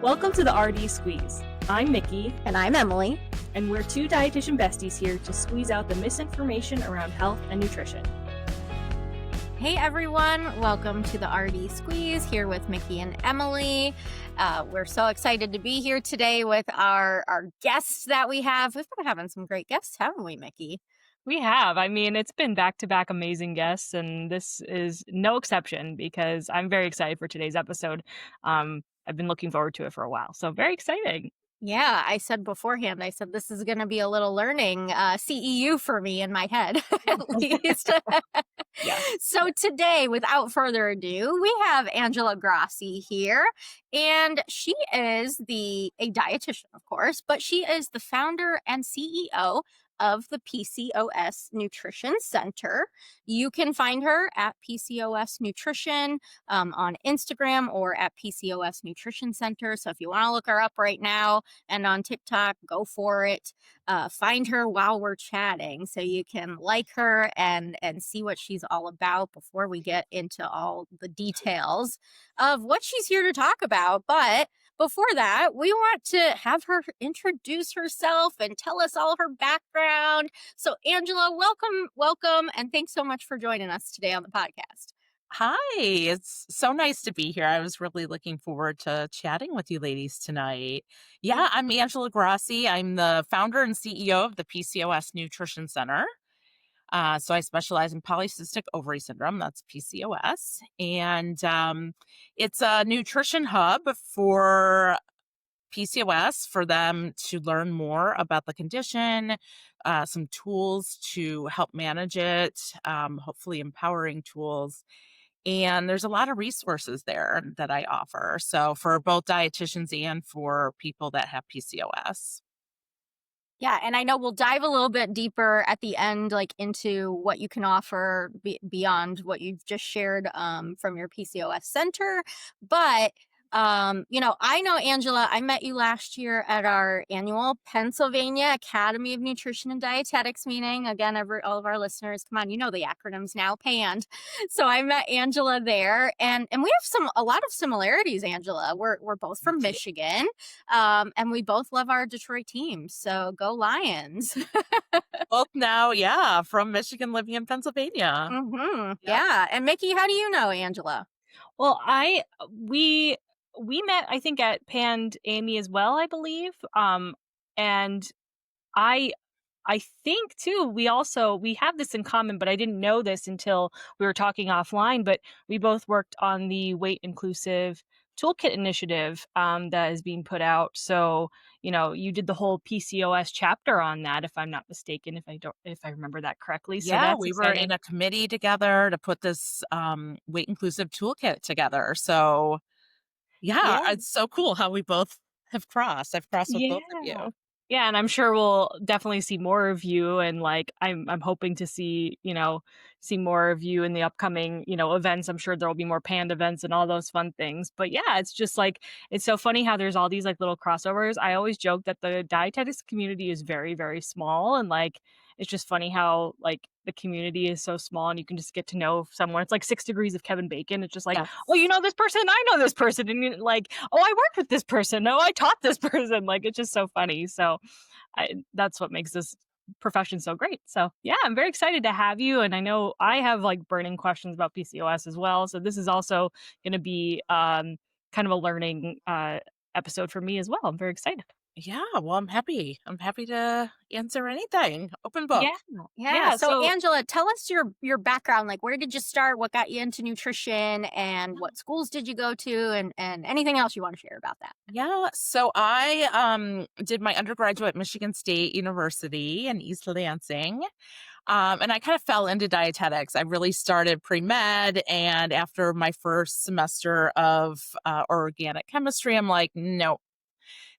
Welcome to the RD Squeeze. I'm Mickey. And I'm Emily. And we're two dietitian besties here to squeeze out the misinformation around health and nutrition. Hey everyone, welcome to the RD Squeeze here with Mickey and Emily. We're so excited to be here today with our guests that we have. We've been having some great guests, haven't we, Mickey? We have. I mean, it's been back-to-back amazing guests, and this is no exception because I'm very excited for today's episode. I've been looking forward to it for a while, so very exciting. Yeah, I said beforehand, this is going to be a little learning CEU for me in my head, at least. Yeah. So today, without further ado, we have Angela Grassi here, and she is a dietitian, of course, but she is the founder and CEO of the PCOS Nutrition Center. You can find her at PCOS Nutrition on Instagram or at PCOS Nutrition Center. So if you want to look her up right now and on TikTok, go for it. Find her while we're chatting so you can like her and see what she's all about before we get into all the details of what she's here to talk about. But before that, we want to have her introduce herself and tell us all her background. So Angela, welcome, and thanks so much for joining us today on the podcast. Hi, it's so nice to be here. I was really looking forward to chatting with you ladies tonight. Yeah, I'm Angela Grassi. I'm the founder and CEO of the PCOS Nutrition Center. So I specialize in Polycystic Ovary Syndrome, that's PCOS. And it's a nutrition hub for PCOS for them to learn more about the condition, some tools to help manage it, hopefully empowering tools. And there's a lot of resources there that I offer. So for both dietitians and for people that have PCOS. Yeah, and I know we'll dive a little bit deeper at the end, like into what you can offer beyond what you've just shared from your PCOS center. But I know Angela, I met you last year at our annual Pennsylvania Academy of Nutrition and Dietetics meeting. Again, all of our listeners, come on, you know the acronyms now, PAND. So I met Angela there, and we have a lot of similarities, Angela. We're both from Michigan, and we both love our Detroit team. So go Lions. Both now, yeah, from Michigan, living in Pennsylvania. Mm-hmm. Yeah. And Mickey, how do you know Angela? Well, we met, I think, at Pand Amy as well, I believe. And I think too, we have this in common, but I didn't know this until we were talking offline, but we both worked on the Weight Inclusive Toolkit initiative that is being put out. So, you did the whole PCOS chapter on that, if I'm not mistaken, if I remember that correctly. So yeah, that's we exciting. were in a committee together to put this Weight Inclusive Toolkit together. So yeah, it's so cool how we both have crossed. I've crossed with both of you. Yeah, and I'm sure we'll definitely see more of you, and I'm hoping to see more of you in the upcoming events. I'm sure there will be more Pand events and all those fun things. But yeah, it's just it's so funny how there's all these little crossovers. I always joke that the dietetics community is very, very small, and it's just funny how the community is so small and you can just get to know someone. It's like 6 degrees of Kevin Bacon. It's just Yes. oh, you know this person, I know this person, and you're oh, I worked with this person, oh, I taught this person. It's just so funny. So that's what makes this profession so great. So yeah, I'm very excited to have you, and I know I have burning questions about PCOS as well. So this is also going to be kind of a learning episode for me as well. I'm very excited. Yeah, well, I'm happy to answer anything. Open book. Yeah. So Angela, tell us your background. Where did you start? What got you into nutrition? And what schools did you go to? And anything else you want to share about that? Yeah, so I did my undergraduate at Michigan State University in East Lansing. And I kind of fell into dietetics. I really started pre-med, and after my first semester of organic chemistry, I'm like, nope.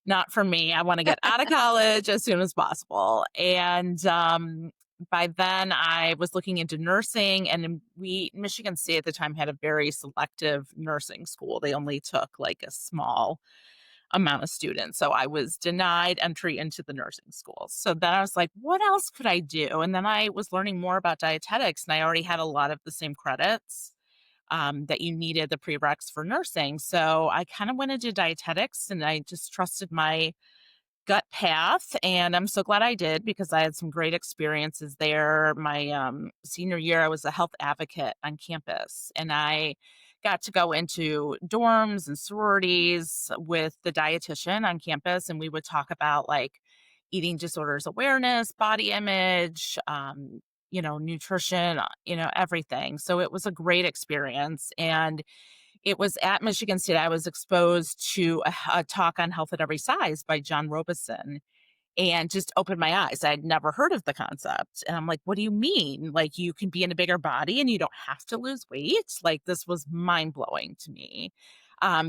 Not for me. I want to get out of college as soon as possible. And by then I was looking into nursing, and Michigan State at the time had a very selective nursing school. They only took a small amount of students. So I was denied entry into the nursing school. So then I was like, what else could I do? And then I was learning more about dietetics, and I already had a lot of the same credits that you needed the prereqs for nursing. So I kind of went into dietetics and I just trusted my gut path. And I'm so glad I did because I had some great experiences there. My senior year, I was a health advocate on campus and I got to go into dorms and sororities with the dietitian on campus. And we would talk about like eating disorders awareness, body image, nutrition, everything. So it was a great experience. And it was at Michigan State, I was exposed to a talk on health at every size by John Robeson and just opened my eyes. I'd never heard of the concept. And I'm like, what do you mean? Like, you can be in a bigger body and you don't have to lose weight? Like, this was mind blowing to me.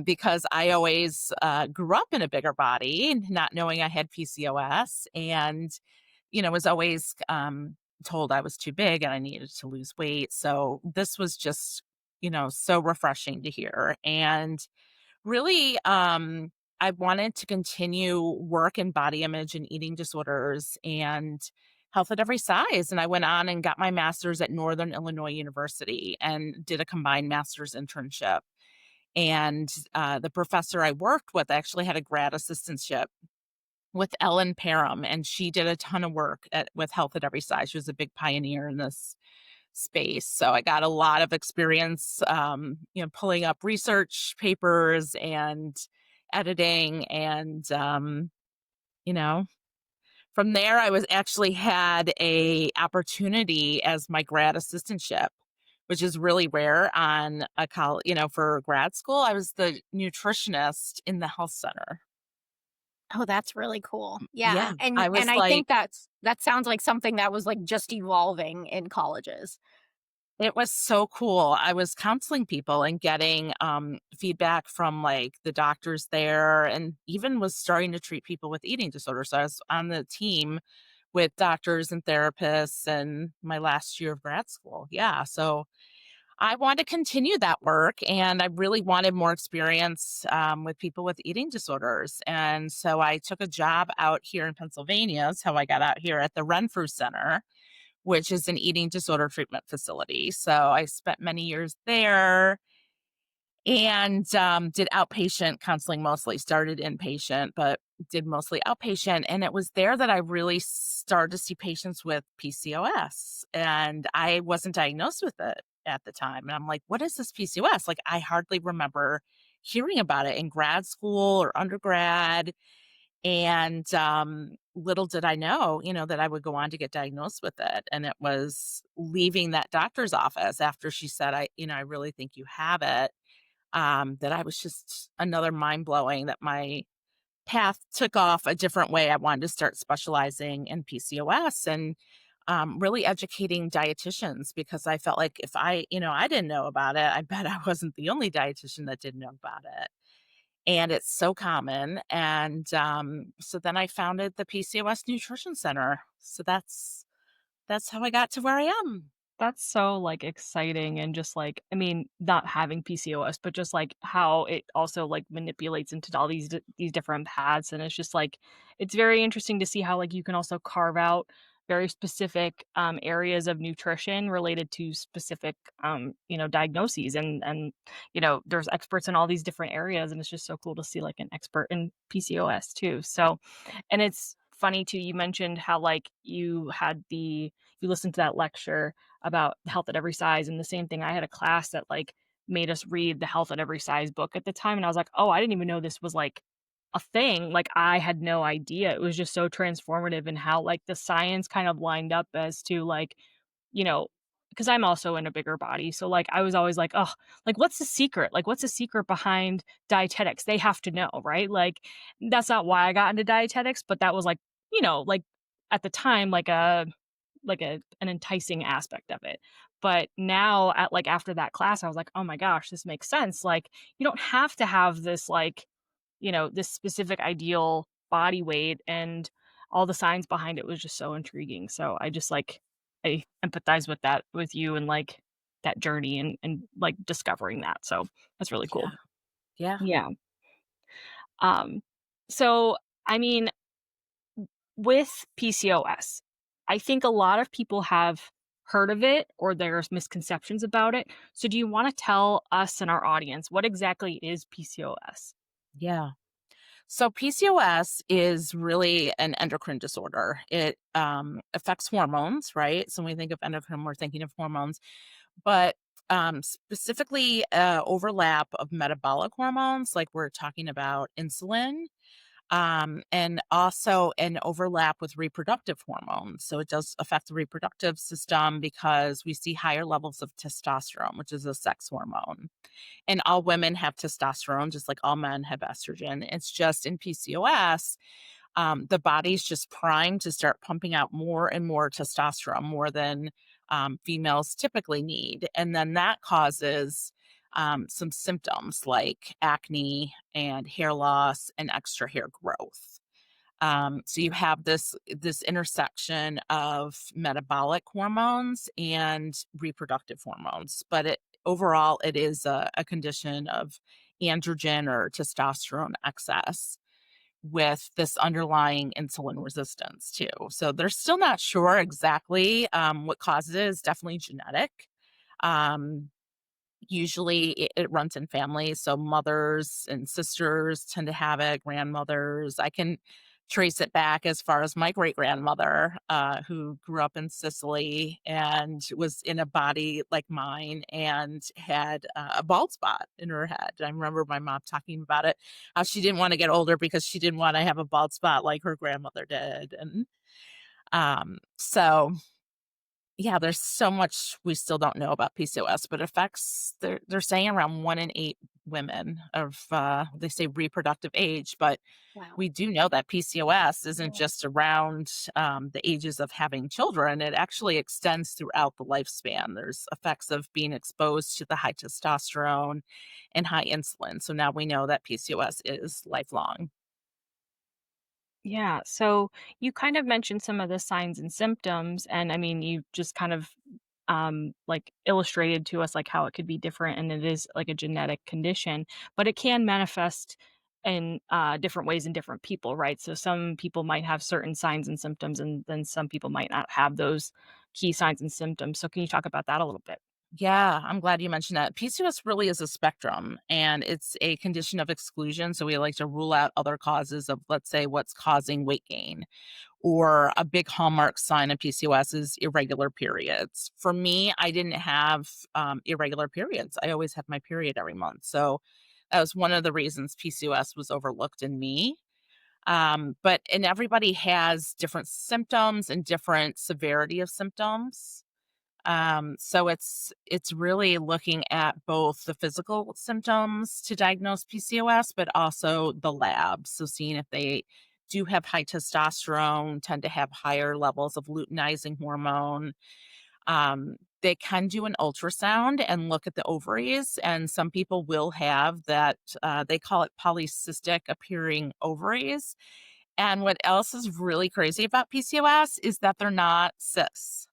Because I always grew up in a bigger body, not knowing I had PCOS, and was always told I was too big and I needed to lose weight. So this was just, so refreshing to hear. And really, I wanted to continue work in body image and eating disorders and health at every size. And I went on and got my master's at Northern Illinois University and did a combined master's internship. And the professor I worked with actually had a grad assistantship with Ellen Parham, and she did a ton of work with health at every size. She was a big pioneer in this space. So I got a lot of experience, pulling up research papers and editing. And, you know, from there, I was actually had a opportunity as my grad assistantship, which is really rare on a college, for grad school. I was the nutritionist in the health center. Oh, that's really cool. Yeah, Yeah, and I was I like, think that sounds like something that was, like, just evolving in colleges. it was so cool. I was counseling people and getting feedback from like the doctors there, and even was starting to treat people with eating disorders. So I was on the team with doctors and therapists and my last year of grad school. Yeah. So I wanted to continue that work and I really wanted more experience with people with eating disorders. And so I took a job out here in Pennsylvania. That's how I got out here at the Renfrew Center, which is an eating disorder treatment facility. So I spent many years there and did outpatient counseling mostly, started inpatient, but did mostly outpatient. And it was there that I really started to see patients with PCOS. And I wasn't diagnosed with it at the time. And I'm like, what is this PCOS? Like, I hardly remember hearing about it in grad school or undergrad. And, little did I know, that I would go on to get diagnosed with it. And it was leaving that doctor's office after she said, I really think you have it. That I was just another mind blowing that my path took off a different way. I wanted to start specializing in PCOS and really educating dietitians because I felt like if I didn't know about it, I bet I wasn't the only dietitian that didn't know about it, and it's so common. And so then I founded the PCOS Nutrition Center. So that's how I got to where I am. That's so, like, exciting and just, like, I mean, not having PCOS, but just, like, how it also, like, manipulates into all these different paths, and it's just, like, it's very interesting to see how, like, you can also carve out very specific, areas of nutrition related to specific, diagnoses, and, there's experts in all these different areas, and it's just so cool to see, like, an expert in PCOS too, so and it's funny too, you mentioned how, like, you listened to that lecture about health at every size, and the same thing, I had a class that, like, made us read the Health at Every Size book at the time, and I was like, "Oh, I didn't even know this was, like, a thing." Like, I had no idea. It was just so transformative and how, like, the science kind of lined up as to, like, you know, because 'cause I'm also in a bigger body, so, like, I was always like, "Oh, like, what's the secret? Like, what's the secret behind dietetics? They have to know, right?" Like, that's not why I got into dietetics, but that was, like, like, at the time, an enticing aspect of it. But now after that class, I was like, "Oh my gosh, this makes sense." Like, you don't have to have this this specific ideal body weight, and all the science behind it was just so intriguing. So I just I empathize with that with you and like that journey and like discovering that. So that's really cool. Yeah. Yeah. Yeah. Um so I mean, with PCOS, I think a lot of people have heard of it or there's misconceptions about it. So do you want to tell us and our audience what exactly is PCOS? Yeah. So PCOS is really an endocrine disorder. It affects hormones, right? So when we think of endocrine, we're thinking of hormones, but specifically overlap of metabolic hormones, like we're talking about insulin, and also an overlap with reproductive hormones. So it does affect the reproductive system because we see higher levels of testosterone, which is a sex hormone. And all women have testosterone, just like all men have estrogen. It's just in PCOS, the body's just primed to start pumping out more and more testosterone, more than females typically need. And then that causes some symptoms like acne and hair loss and extra hair growth. So you have this intersection of metabolic hormones and reproductive hormones, but overall it is a condition of androgen or testosterone excess with this underlying insulin resistance too. So they're still not sure exactly what causes it. It's definitely genetic. Um, Usually it runs in families. So mothers and sisters tend to have it, grandmothers. I can trace it back as far as my great grandmother, who grew up in Sicily and was in a body like mine and had a bald spot in her head. I remember my mom talking about it, how she didn't want to get older because she didn't want to have a bald spot like her grandmother did. And so yeah, there's so much we still don't know about PCOS, but it affects they're saying around 1 in 8 women of, they say reproductive age, but Wow. we do know that PCOS isn't just around, the ages of having children, it actually extends throughout the lifespan. There's effects of being exposed to the high testosterone and high insulin, so now we know that PCOS is lifelong. Yeah. So you kind of mentioned some of the signs and symptoms, and I mean, you just kind of like illustrated to us like how it could be different, and it is like a genetic condition, but it can manifest in different ways in different people, right? So some people might have certain signs and symptoms, and then some people might not have those key signs and symptoms. So can you talk about that a little bit? Yeah, I'm glad you mentioned that. PCOS really is a spectrum and it's a condition of exclusion. So we like to rule out other causes of, let's say, what's causing weight gain. Or a big hallmark sign of PCOS is irregular periods. For me, I didn't have irregular periods. I always had my period every month. So that was one of the reasons PCOS was overlooked in me. And everybody has different symptoms and different severity of symptoms. So it's really looking at both the physical symptoms to diagnose PCOS, but also the labs. So seeing if they do have high testosterone, tend to have higher levels of luteinizing hormone. They can do an ultrasound and look at the ovaries, and some people will have that. They call it polycystic appearing ovaries. And what else is really crazy about PCOS is that they're not cysts.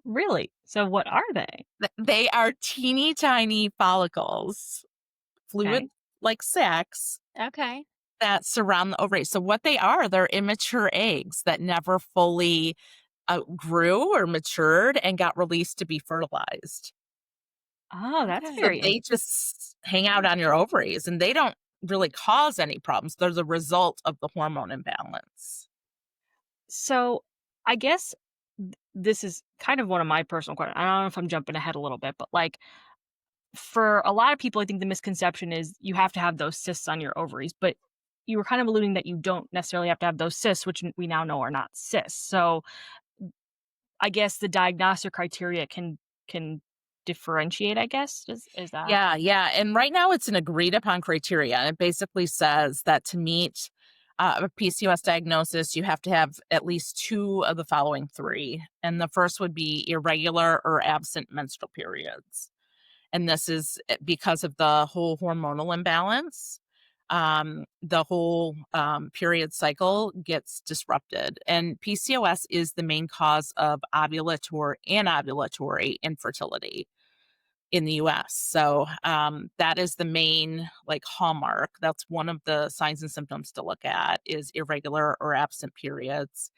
Really? So what are they? They are teeny tiny follicles, Okay. fluid like sacs Okay. that surround the ovary. So what they are, they're immature eggs that never fully grew or matured and got released to be fertilized. Oh, that's Okay. So very they interesting. just hang out on your ovaries and they don't really cause any problems. They're the result of the hormone imbalance. So I guess this is kind of one of my personal questions. I don't know if I'm jumping ahead a little bit, but like for a lot of people, I think the misconception is you have to have those cysts on your ovaries, but you were kind of alluding that you don't necessarily have to have those cysts, which we now know are not cysts. So I guess the diagnostic criteria can differentiate, I guess. Is that Yeah, yeah. And right now it's an agreed upon criteria. And it basically says that to meet a PCOS diagnosis, you have to have at least two of the following three. And the first would be irregular or absent menstrual periods. And this is because of the whole hormonal imbalance. The whole period cycle gets disrupted. And PCOS is the main cause of ovulatory and anovulatory infertility in the US. So, that is the main, like, hallmark. That's one of the signs and symptoms to look at is irregular or absent periods.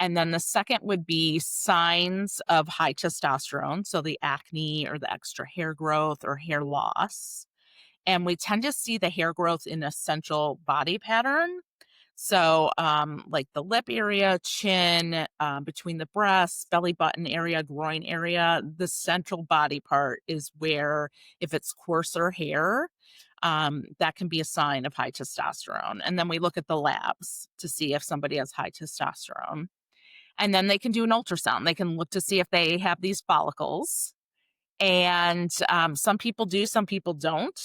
And then the second would be signs of high testosterone, so the acne or the extra hair growth or hair loss. And we tend to see the hair growth in a central body pattern. So, like the lip area, chin, between the breasts, belly button area, groin area, the central body part is where, if it's coarser hair, that can be a sign of high testosterone. And then we look at the labs to see if somebody has high testosterone. And then they can do an ultrasound. They can look to see if they have these follicles. And some people do, some people don't.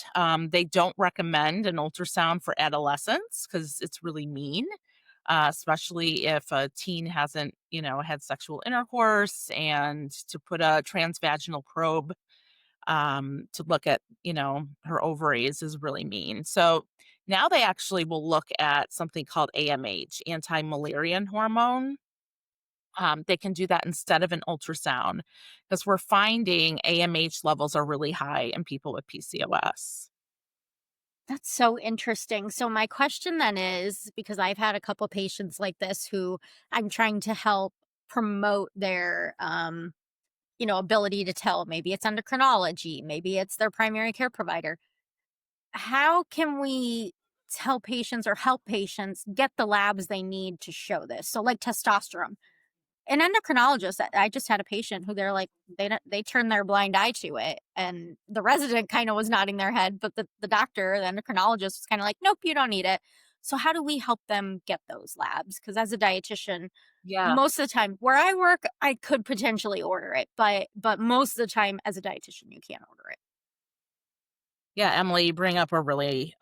They don't recommend an ultrasound for adolescents because it's really mean, especially if a teen hasn't, had sexual intercourse. And to put a transvaginal probe to look at, her ovaries is really mean. So now they actually will look at something called AMH, anti-Mullerian hormone. They can do that instead of an ultrasound because we're finding AMH levels are really high in people with PCOS. That's so interesting. So my question then is, because I've had a couple patients like this who I'm trying to help promote their ability to tell, maybe it's endocrinology, maybe it's their primary care provider. How can we tell patients or help patients get the labs they need to show this? So like testosterone. An endocrinologist, I just had a patient who they're like, they turned their blind eye to it. And the resident kind of was nodding their head, but the doctor, the endocrinologist was kind of like, nope, you don't need it. So how do we help them get those labs? Because as a dietitian, Yeah. most of the time where I work, I could potentially order it, but most of the time as a dietitian, you can't order it. Yeah, Emily, you bring up a really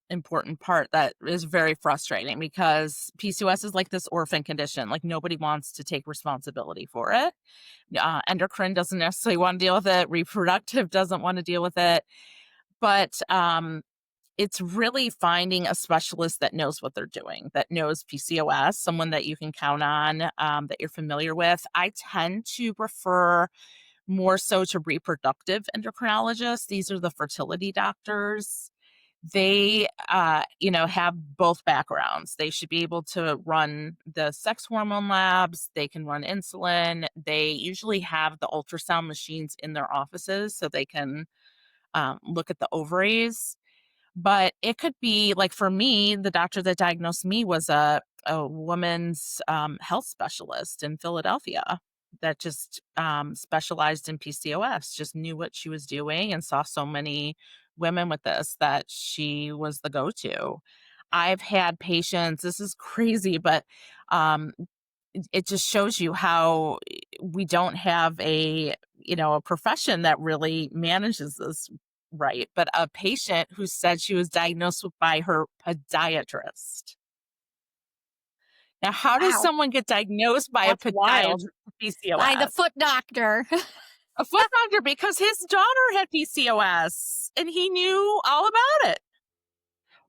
important part that is very frustrating because PCOS is like this orphan condition. Like nobody wants to take responsibility for it. Endocrine doesn't necessarily want to deal with it. Reproductive doesn't want to deal with it. But it's really finding a specialist that knows what they're doing, that knows PCOS, someone that you can count on, that you're familiar with. I tend to prefer more so to reproductive endocrinologists. These are the fertility doctors. They, have both backgrounds. They should be able to run the sex hormone labs. They can run insulin. They usually have the ultrasound machines in their offices so they can look at the ovaries. But it could be like for me, the doctor that diagnosed me was a woman's health specialist in Philadelphia that just specialized in PCOS, just knew what she was doing and saw so many women with this that she was the go-to. I've had patients, this is crazy, but it just shows you how we don't have a profession that really manages this right. But a patient who said she was diagnosed by her podiatrist. Now, how does Wow. someone get diagnosed by a That's wild. podiatrist with PCOS? By the foot doctor. A foot doctor, because his daughter had PCOS and he knew all about it.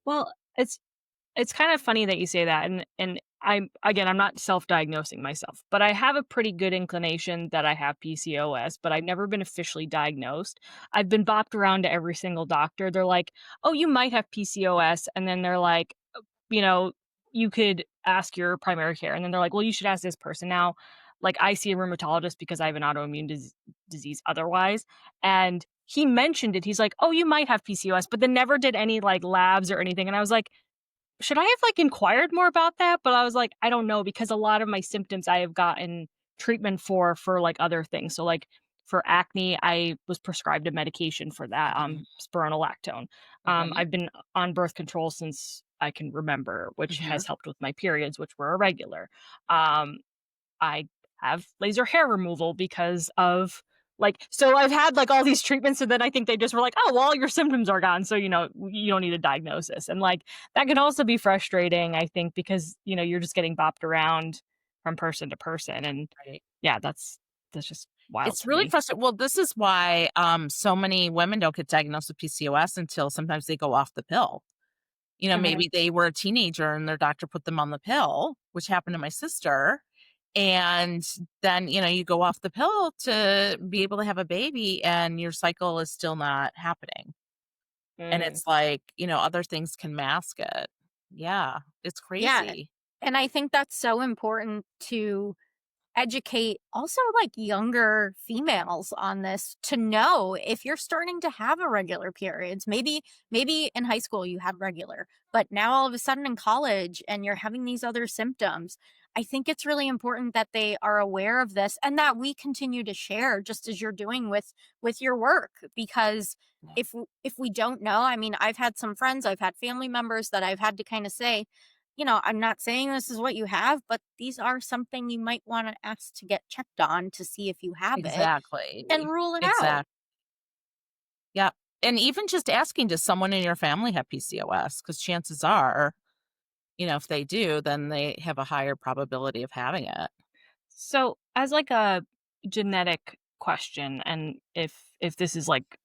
Well, it's kind of funny that you say that, and I'm not self-diagnosing myself, but I have a pretty good inclination that I have PCOS, but I've never been officially diagnosed. I've been bopped around to every single doctor. They're like, "Oh, you might have PCOS," and then they're like, you know, "You could ask your primary care," and then they're like, "Well, you should ask this person." Now, like I see a rheumatologist because I have an autoimmune disease otherwise, and he mentioned it. He's like, "Oh, you might have PCOS," but then never did any like labs or anything, and I was like, should I have, like, inquired more about that? But I was like, I don't know, because a lot of my symptoms I have gotten treatment for, like, other things. So, like, for acne, I was prescribed a medication for that, Mhm. spironolactone. Okay. I've been on birth control since I can remember, which Mhm. has helped with my periods, which were irregular. Um, I have laser hair removal because of so I've had like all these treatments and then I think they just were like, "Oh, well, all your symptoms are gone, so you don't need a diagnosis." And like that can also be frustrating, I think, because you're just getting bopped around from person to person and Right. yeah, that's just wild It's to really me. frustrating. Well, this is why so many women don't get diagnosed with PCOS until sometimes they go off the pill. Mhm. Maybe they were a teenager and their doctor put them on the pill, which happened to my sister. And then, you go off the pill to be able to have a baby and your cycle is still not happening. And Mm. it's like, other things can mask it. Yeah, it's Yeah. crazy. And I think that's so important to educate also like younger females on this, to know if you're starting to have irregular periods. Maybe in high school you had regular, but now all of a sudden in college and you're having these other symptoms. I think it's really important that they are aware of this and that we continue to share, just as you're doing with your work, because if we don't know, I mean, I've had some friends, I've had family members that I've had to kind of say, I'm not saying this is what you have, but these are something you might want to ask to get checked on to see if you have it and Exactly. rule it out. Exactly. Yeah. And even just asking, does someone in your family have PCOS? Because chances are, if they do, then they have a higher probability of having it. So, as like a genetic question, and if this is like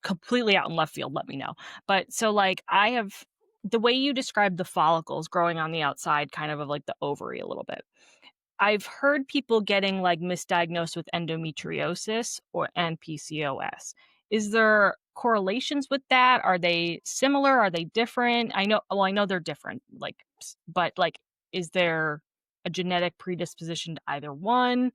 completely out in left field, let me know. But so like I have the way you described the follicles growing on the outside kind of like the ovary a little bit. I've heard people getting like misdiagnosed with endometriosis or and PCOS. Is there correlations with that? Are they similar? Are they different? I know they're different, like but like is there a genetic predisposition to either one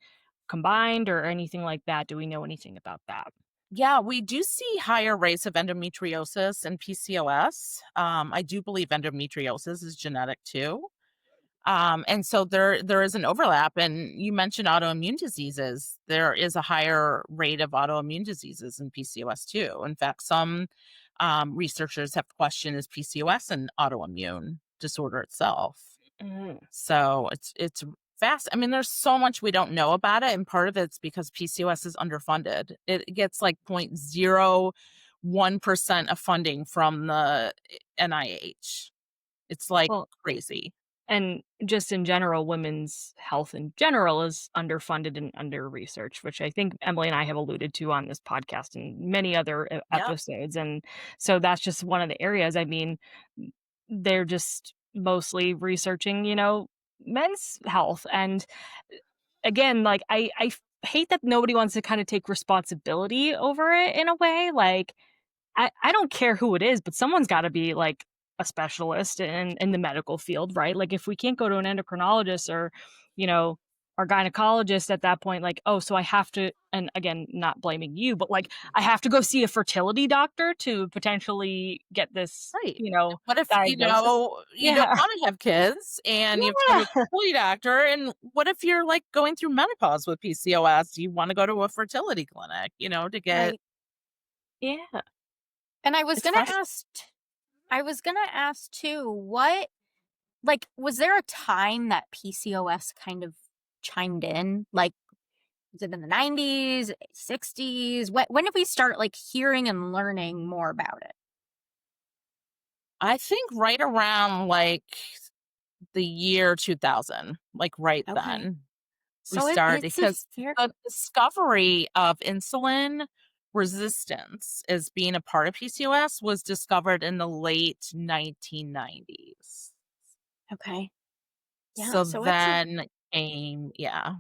combined or anything like that? Do we know anything about that? Yeah, we do see higher rates of endometriosis and PCOS. I do believe endometriosis is genetic too. And so there is an overlap. And you mentioned autoimmune diseases. There is a higher rate of autoimmune diseases in PCOS too. In fact, some researchers have questioned, is PCOS an autoimmune disorder itself? Mm. So it's fast. I mean, there's so much we don't know about it, and part of it's because PCOS is underfunded. It gets like 0.01% of funding from the NIH. It's like Well, crazy. and just in general, women's health in general is underfunded and under researched, which I think Emily and I have alluded to on this podcast and many other Yep. episodes. And so that's just one of the areas. I mean, they're just mostly researching, men's health. And again, like hate that nobody wants to kind of take responsibility over it in a way. Like, I don't care who it is, but someone's gotta be, like, a specialist in the medical field, right? Like, if we can't go to an endocrinologist or, you know, our gynecologist at that point, like, "Oh, so I have to," and again, not blaming you, but, like, "I have to go see a fertility doctor to potentially get this," Right. What if, diagnosis? you don't Yeah. wanna have kids and you have to go to a Yeah. fertility doctor, and what if you're, like, going through menopause with PCOS? Do you wanna go to a fertility clinic, to get Right. Yeah. And It's fresh. I was gonna ask too, what, like, was there a time that PCOS kind of chimed in? Like, was it in the 90s, 60s? When did we start like hearing and learning more about it? I think right around, like, the year 2000, like, right Okay. then, we So started it's a because fair. the discovery of insulin resistance as being a part of PCOS was discovered in the late 1990s. Okay. Yeah. So So it's a then came yeah,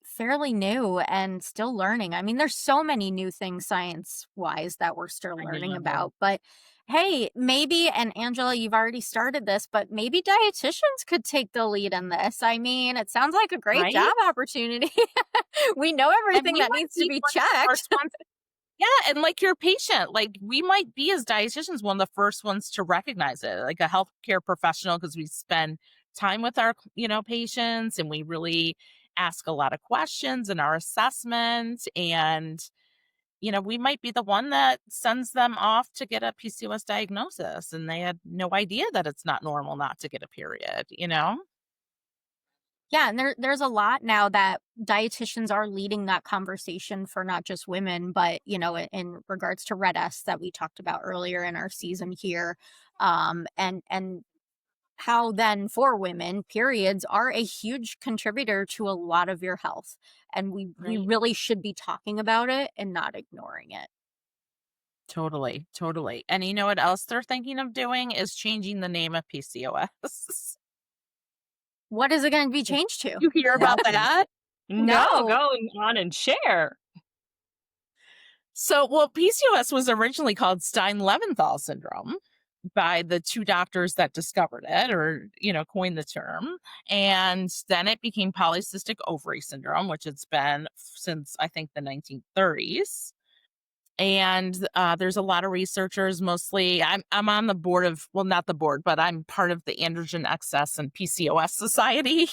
fairly new and still learning. I mean, there's so many new things science wise that we're still I learning know. about. But hey, maybe, and Angela, you've already started this, but maybe dietitians could take the lead in this. I mean, it sounds like a great Right? job opportunity. We know And everything we that might needs to be be one of the checked. first ones. Yeah, and like your patient, like we might be as dietitians one of the first ones to recognize it, like a healthcare professional, because we spend time with our, patients, and we really ask a lot of questions in our assessment. And, we might be the one that sends them off to get a PCOS diagnosis, and they had no idea that it's not normal not to get a period. Yeah, and there's a lot now that dietitians are leading that conversation for not just women, but in regards to red S that we talked about earlier in our season here, and how then for women, periods are a huge contributor to a lot of your health, and we Right. really should be talking about it and not ignoring it. Totally, totally. And you know what else they're thinking of doing is changing the name of PCOS. What is it going to be changed to? You hear about No. that? No, No. go on and share. So, well, PCOS was originally called Stein-Leventhal syndrome. by the two doctors that discovered it, or, coined the term. And then it became polycystic ovary syndrome, which it's been since I think the 1930s. And there's a lot of researchers, mostly I'm on the board of, well, not the board, but I'm part of the Androgen Excess and PCOS Society,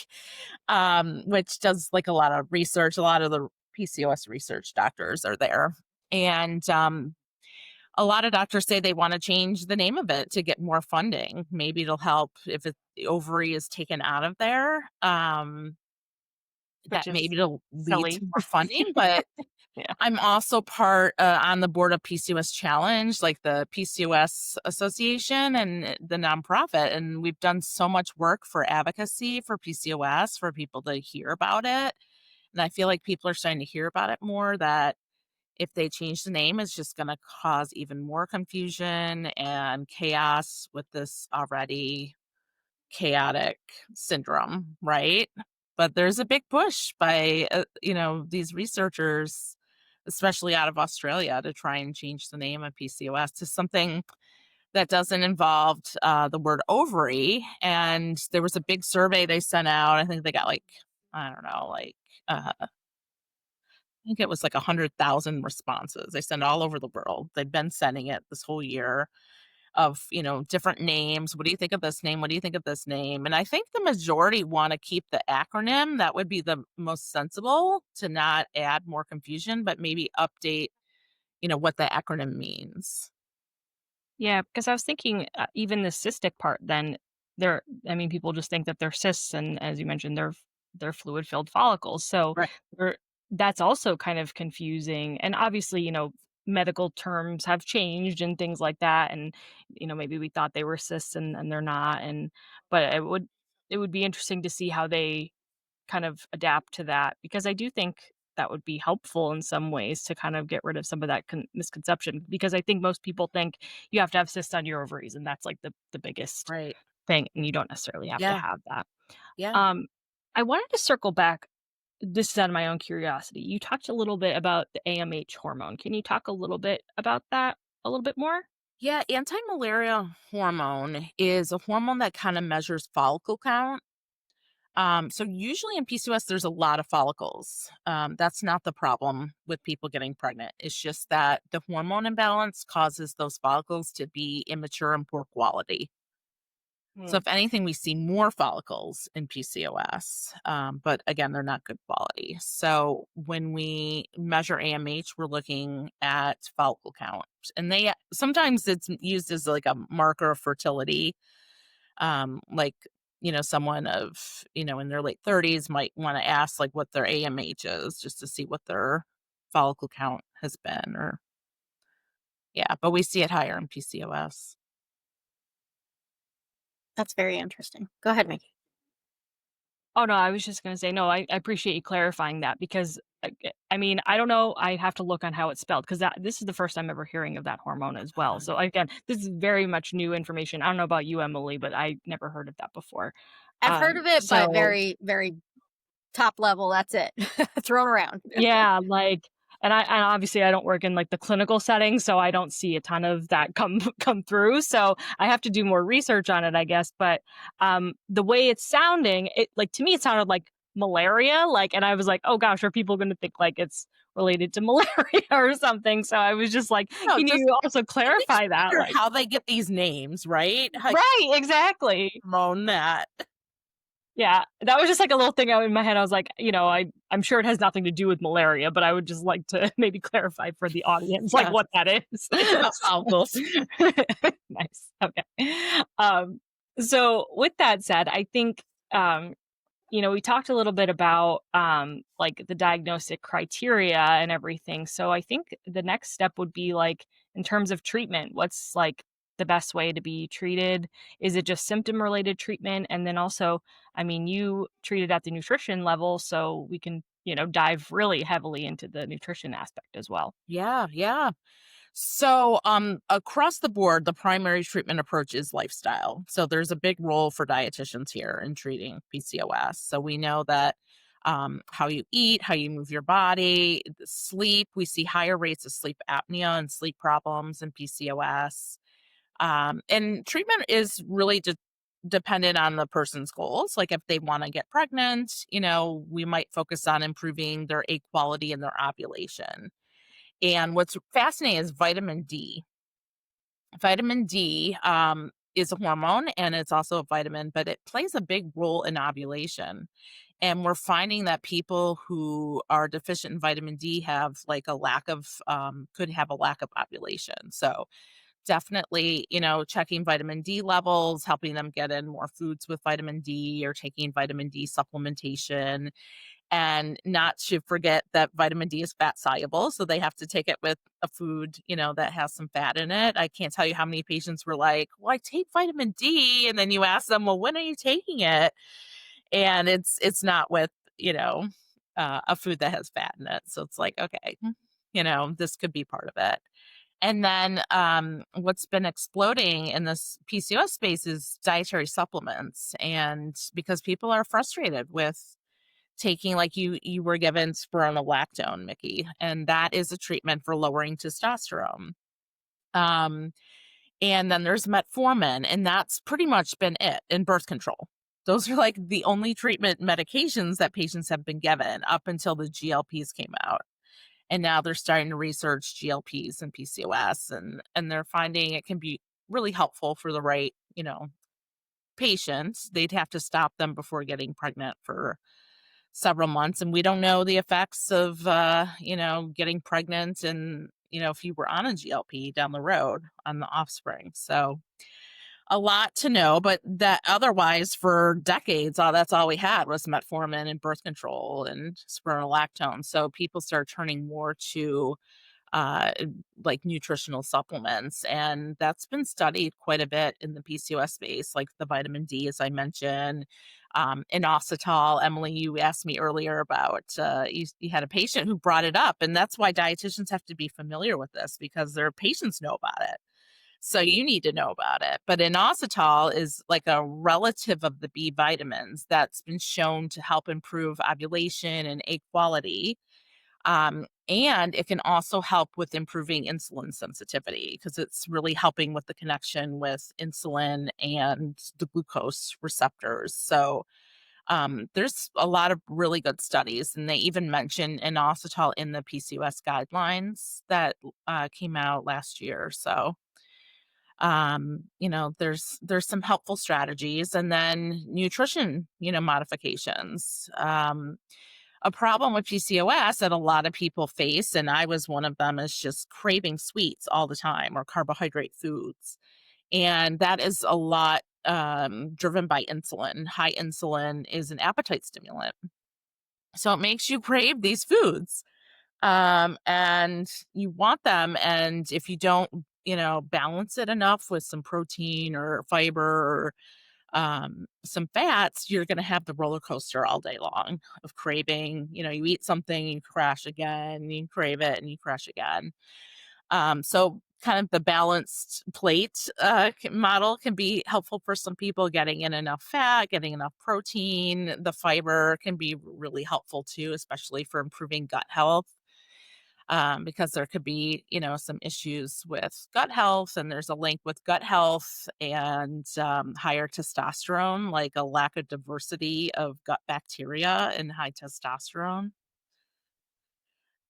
which does like a lot of research. A lot of the PCOS research doctors are there. And a lot of doctors say they want to change the name of it to get more funding. Maybe it'll help if the ovary is taken out of there. which That is maybe it'll lead silly. to more funding. But Yeah. I'm also part on the board of PCOS Challenge, like the PCOS Association and the nonprofit. And we've done so much work for advocacy for PCOS, for people to hear about it. And I feel like people are starting to hear about it more, that if they change the name, it's just going to cause even more confusion and chaos with this already chaotic syndrome, right? But there's a big push by, these researchers, especially out of Australia, to try and change the name of PCOS to something that doesn't involve the word ovary. And there was a big survey they sent out. I think they got like, I don't know, like, I think it was like 100,000 responses. They sent all over the world. They've been sending it this whole year, of, different names. What do you think of this name? What do you think of this name? And I think the majority want to keep the acronym. That would be the most sensible, to not add more confusion, but maybe update, what the acronym means. Yeah, because I was thinking, even the cystic part, then I mean, people just think that they're cysts, and as you mentioned, they're fluid-filled follicles. So Right. they're that's also kind of confusing. And obviously, medical terms have changed and things like that. And maybe we thought they were cysts, and they're not. And but it would be interesting to see how they kind of adapt to that, because I do think that would be helpful in some ways to kind of get rid of some of that misconception, because I think most people think you have to have cysts on your ovaries, and that's like the biggest Right. thing, and you don't necessarily have to Yeah. have that. Yeah. Um, I wanted to circle back. This is out of my own curiosity. You talked a little bit about the AMH hormone. Can you talk a little bit about that a little bit more? Yeah. Anti-malaria hormone is a hormone that kind of measures follicle count. So usually in PCOS, there's a lot of follicles. That's not the problem with people getting pregnant. It's just that the hormone imbalance causes those follicles to be immature and poor quality. So Hmm. if anything, we see more follicles in PCOS, but again, they're not good quality. So when we measure AMH, we're looking at follicle count, and sometimes it's used as like a marker of fertility. Like, someone of, in their late 30s might want to ask like what their AMH is, just to see what their follicle count has been. Or yeah, but we see it higher in PCOS. That's very interesting. Go ahead, Mickey. Oh, no, I was just gonna say, no, I appreciate you clarifying that, because, I mean, I don't know, I have to look on how it's spelled, because this is the first time ever hearing of that hormone as well. So, again, this is very much new information. I don't know about you, Emily, but I never heard of that before. I've heard of it, but So very, very top level. That's it. Thrown around. yeah, like, and obviously I don't work in like the clinical setting, so I don't see a ton of that come come through. So I have to do more research on it, I guess. But the way it's sounding, it like to me it sounded like malaria, like, and I was like, oh gosh, are people going to think like it's related to malaria or something? So I was just like, No, can just, you also it makes clarify you that? wonder Like, how they get these names, right? Like, right, exactly. hormone that. Yeah, that was just like a little thing out in my head. I was like, I'm sure it has nothing to do with malaria, but I would just like to maybe clarify for the audience, like Yeah, what that is. it's about follicles. Nice. Okay. Um, so with that said, I think we talked a little bit about like the diagnostic criteria and everything. So I think the next step would be like in terms of treatment, what's like the best way to be treated? Is it just symptom related treatment? And then also, I mean, you treated at the nutrition level, so we can, dive really heavily into the nutrition aspect as well. Yeah, yeah. So, across the board, the primary treatment approach is lifestyle. So there's a big role for dietitians here in treating PCOS. So we know that how you eat, how you move your body, the sleep. We see higher rates of sleep apnea and sleep problems in PCOS. And treatment is really dependent on the person's goals. Like if they want to get pregnant, we might focus on improving their egg quality and their ovulation. And what's fascinating is vitamin D. Vitamin D is a hormone and it's also a vitamin, but it plays a big role in ovulation. And we're finding that people who are deficient in vitamin D have like a lack of, could have a lack of ovulation. So definitely, checking vitamin D levels, helping them get in more foods with vitamin D or taking vitamin D supplementation. And not to forget that vitamin D is fat soluble. So they have to take it with a food, that has some fat in it. I can't tell you how many patients were like, well, I take vitamin D. And then you ask them, well, when are you taking it? And it's not with, a food that has fat in it. So it's like, okay, this could be part of it. And then what's been exploding in this PCOS space is dietary supplements. And because people are frustrated with taking, like you were given spironolactone, Mickey, and that is a treatment for lowering testosterone. Um, and then there's metformin, and that's pretty much been it in birth control. Those are like the only treatment medications that patients have been given up until the GLPs came out. And now they're starting to research GLPs and PCOS, and they're finding it can be really helpful for the right, patients. They'd have to stop them before getting pregnant for several months. And we don't know the effects of, getting pregnant and, if you were on a GLP down the road on the offspring. So a lot to know, but that otherwise for decades, that's all we had was metformin and birth control and spironolactone. So people start turning more to uh, like nutritional supplements. And that's been studied quite a bit in the PCOS space, like the vitamin D, as I mentioned, inositol. Emily, you asked me earlier about, you had a patient who brought it up. And that's why dietitians have to be familiar with this because their patients know about it. So you need to know about it. But inositol is like a relative of the B vitamins that's been shown to help improve ovulation and egg quality. And it can also help with improving insulin sensitivity because it's really helping with the connection with insulin and the glucose receptors. So there's a lot of really good studies, and they even mention inositol in the PCOS guidelines that came out last year. So there's some helpful strategies, and then nutrition, modifications. A problem with PCOS that a lot of people face, and I was one of them, is just craving sweets all the time or carbohydrate foods. And that is a lot driven by insulin. High insulin is an appetite stimulant. So it makes you crave these foods. And you want them. And if you don't, balance it enough with some protein or fiber or some fats, you're going to have the roller coaster all day long of craving. You eat something, you crash again, you crave it, and you crash again. So kind of the balanced plate model can be helpful for some people, getting in enough fat, getting enough protein. The fiber can be really helpful too, especially for improving gut health. Because there could be, some issues with gut health, and there's a link with gut health and higher testosterone, like a lack of diversity of gut bacteria and high testosterone.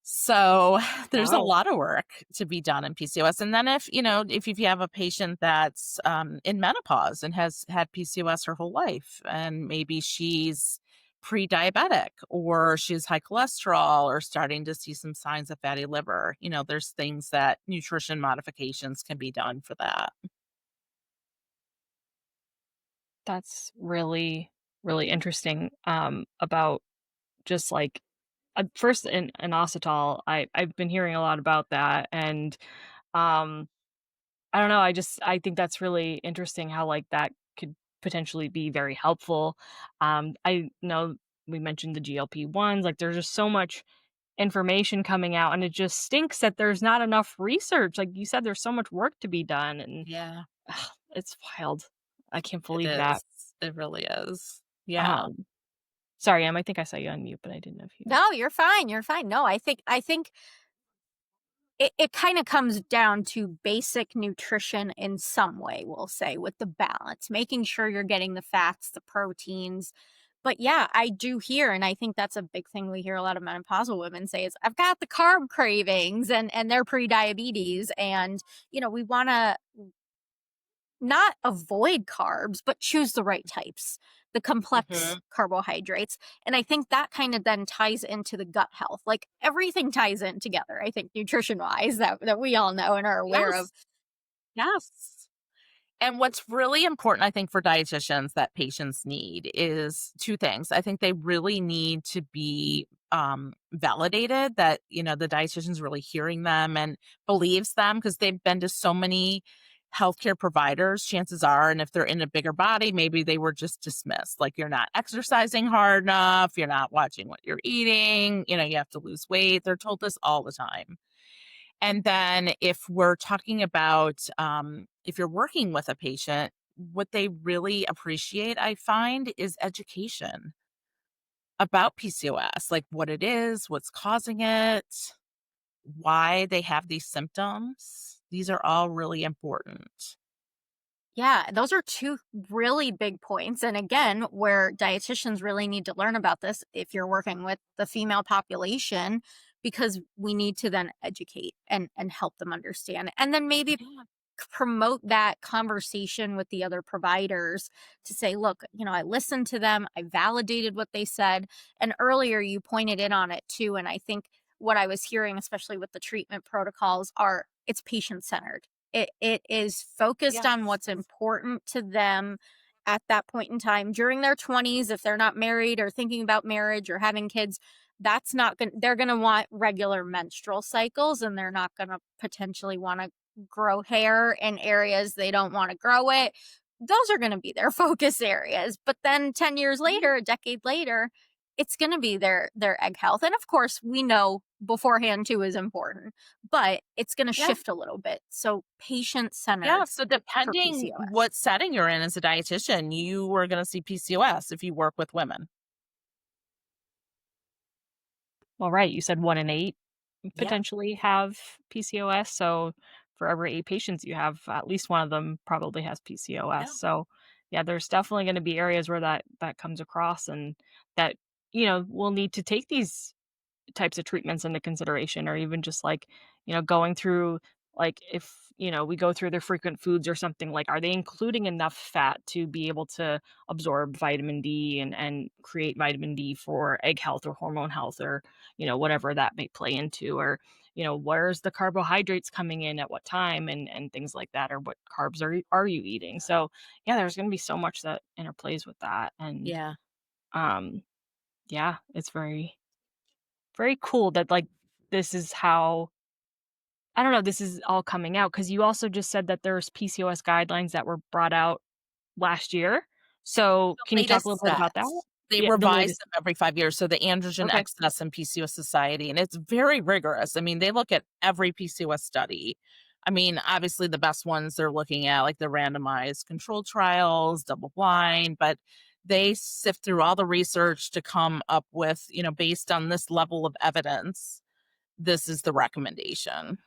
So there's a Wow. lot of work to be done in PCOS. And then if you have a patient that's in menopause and has had PCOS her whole life, and maybe she's pre-diabetic or she's high cholesterol or starting to see some signs of fatty liver, there's things that nutrition modifications can be done for that. That's really, really interesting, about just, like, first in inositol, I've been hearing a lot about that, and, um, I don't know, I think that's really interesting how, like, that could potentially be very helpful. I know we mentioned the GLP-1s, like, there's just so much information coming out, and it just stinks that there's not enough research. Like you said, there's so much work to be done, and Yeah, it's wild. I can't it believe that. is. It really is. Yeah. Um, Sorry, Em, I think I saw you on mute, but I didn't know if you. No, you're fine. You're fine. No, I think it kind of comes down to basic nutrition in some way, we'll say, with the balance, making sure you're getting the fats, the proteins. But yeah, I do hear, and I think that's a big thing we hear a lot of menopausal women say is, I've got the carb cravings, and they're pre-diabetes. And, we want to not avoid carbs, but choose the right types, the complex Hmm. carbohydrates. And I think that kind of then ties into the gut health. Like everything ties in together, I think, nutrition wise, that we all know and are aware of. Yes. Yes. And what's really important, I think, for dietitians that patients need is two things. I think they really need to be validated that, the dietitian's really hearing them and believes them because they've been to so many healthcare providers, chances are. And if they're in a bigger body, maybe they were just dismissed. Like, you're not exercising hard enough, you're not watching what you're eating, you have to lose weight. They're told this all the time. And then if we're talking about if you're working with a patient, what they really appreciate, I find, is education about PCOS, like what it is, what's causing it, why they have these symptoms. These are all really important. Yeah, those are two really big points. And again, where dietitians really need to learn about this if you're working with the female population, because we need to then educate and help them understand. And then maybe Yeah. promote that conversation with the other providers to say, look, I listened to them, I validated what they said. And earlier you pointed in on it too. And I think what I was hearing, especially with the treatment protocols, are it's patient centered. It is focused on Yes. what's important to them at that point in time during their 20s. If they're not married or thinking about marriage or having kids, that's not going they're going to want regular menstrual cycles, and they're not going to potentially want to grow hair in areas they don't want to grow it. Those are going to be their focus areas. But then 10 years Mhm. later, a decade later, it's going to be their egg health. And of course, we know beforehand too is important, but it's going to Yeah. shift a little bit. So patient Yeah. centered So for depending PCOS. what setting you're in as a dietitian, you are going to see PCOS if you work with women. Well, right, you said 1 in 8 Yeah. potentially have PCOS, so for every 8 patients you have, at least one of them probably has PCOS, Yeah. so, yeah, there's definitely gonna be areas where that comes across and that, we'll need to take these types of treatments into consideration or even just like, going through like if, we go through their frequent foods or something like are they including enough fat to be able to absorb vitamin D and create vitamin D for egg health or hormone health or, whatever that may play into or, where's the carbohydrates coming in at what time and things like that or what carbs are you eating. So, yeah, there's going to be so much that interplays with that and Yeah. um yeah, it's very cool that, like, this is how I don't know, this is all coming out because you also just said that there's PCOS guidelines that were brought out last year. So, can The you talk a little latest bit about that? sets. They Yeah, the revise latest. them every 5 years, so the Androgen Okay. Excess and PCOS Society, and it's very rigorous. I mean, they look at every PCOS study. I mean, obviously, the best ones they're looking at, like the randomized controlled trials, double blind, but they sift through all the research to come up with, based on this level of evidence, this is the recommendation.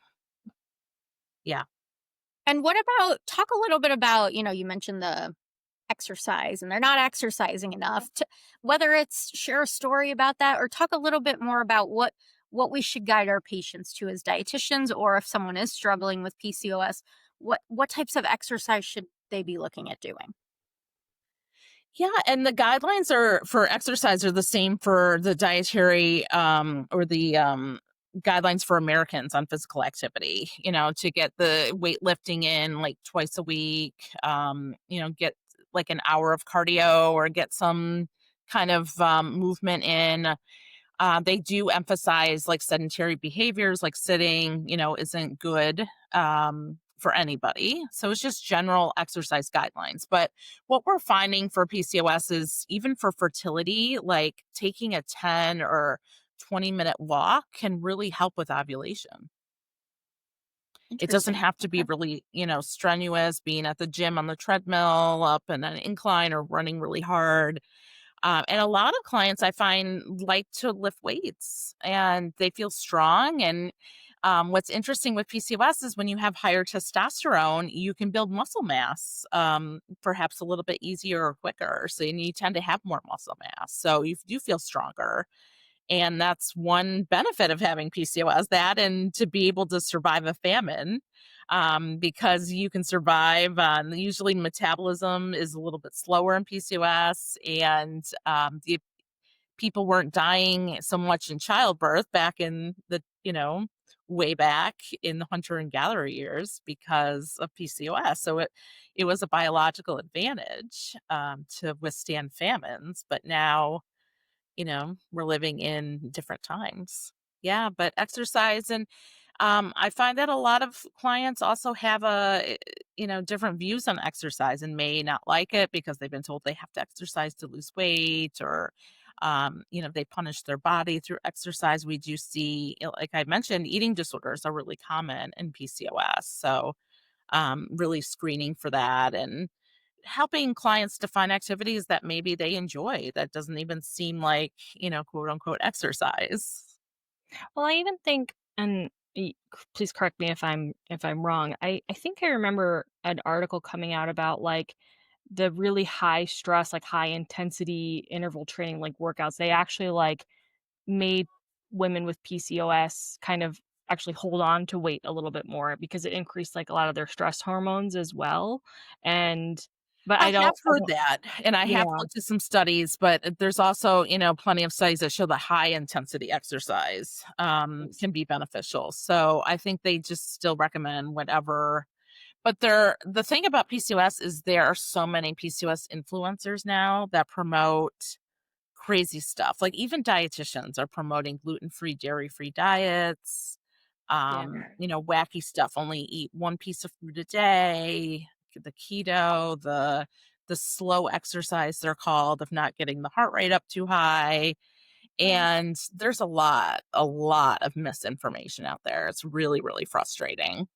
Yeah. And what about talk a little bit about, you mentioned the exercise and they're not exercising enough to, whether it's share a story about that or talk a little bit more about what we should guide our patients to as dietitians, or if someone is struggling with PCOS, what types of exercise should they be looking at doing? Yeah, and the guidelines are for exercise are the same for the dietary or the guidelines for Americans on physical activity, to get the weightlifting in like twice a week, get like an hour of cardio or get some kind of movement in. They do emphasize like sedentary behaviors, like sitting, isn't good for anybody. So it's just general exercise guidelines. But what we're finding for PCOS is even for fertility, like taking a 10 or 20-minute walk can really help with ovulation. It doesn't Interesting. have to be Okay. really, strenuous, being at the gym on the treadmill, up in an incline, or running really hard. And a lot of clients I find like to lift weights and they feel strong. And What's interesting with PCOS is when you have higher testosterone, you can build muscle mass, perhaps a little bit easier or quicker. So you tend to have more muscle mass. So you do feel stronger. And that's one benefit of having PCOS, that and to be able to survive a famine, because you can survive on usually metabolism is a little bit slower in PCOS, and the people weren't dying so much in childbirth back in the, way back in the hunter and gatherer years because of PCOS. So it was a biological advantage to withstand famines. But now, we're living in different times. Yeah, but exercise and I find that a lot of clients also have different views on exercise and may not like it because they've been told they have to exercise to lose weight, or, they punish their body through exercise. We do see, like I mentioned, eating disorders are really common in PCOS. So, really screening for that and helping clients to find activities that maybe they enjoy that doesn't even seem like, quote unquote exercise. Well, I even think, and please correct me if I'm wrong. I think I remember an article coming out about like the really high stress, like high intensity interval training, like workouts. They actually like made women with PCOS kind of actually hold on to weight a little bit more because it increased like a lot of their stress hormones as well. And but I have I heard don't, that, and I have yeah. looked at some studies, but there's also, plenty of studies that show that high intensity exercise can be beneficial. So I think they just still recommend whatever. But the thing about PCOS is there are so many PCOS influencers now that promote crazy stuff. Like even dietitians are promoting gluten-free, dairy-free diets, Yeah. wacky stuff. Only eat one piece of fruit a day, the keto, the slow exercise they're called, of not getting the heart rate up too high. Yeah. And there's a lot of misinformation out there. It's really, really frustrating.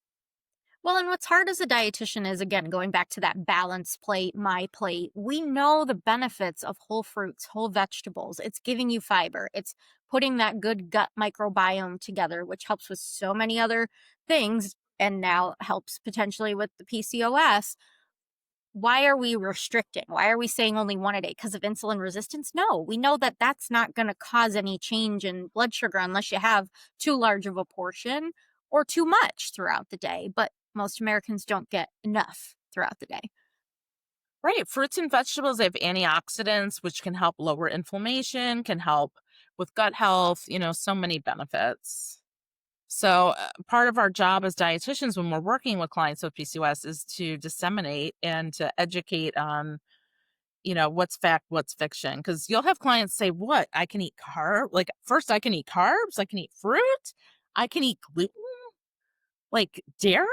Well, and what's hard as a dietitian is, again, going back to that balance plate, my plate. We know the benefits of whole fruits, whole vegetables. It's giving you fiber. It's putting that good gut microbiome together, which helps with so many other things and now helps potentially with the PCOS. Why are we restricting? Why are we saying only one a day? Because of insulin resistance? No, we know that that's not going to cause any change in blood sugar unless you have too large of a portion or too much throughout the day. But most Americans don't get enough throughout the day. Right. Fruits and vegetables, they have antioxidants, which can help lower inflammation, can help with gut health, so many benefits. So, part of our job as dietitians when we're working with clients with PCOS is to disseminate and to educate on, what's fact, what's fiction. Because you'll have clients say, "What? I can eat like first, I can eat carbs, I can eat fruit, I can eat gluten, like dairy."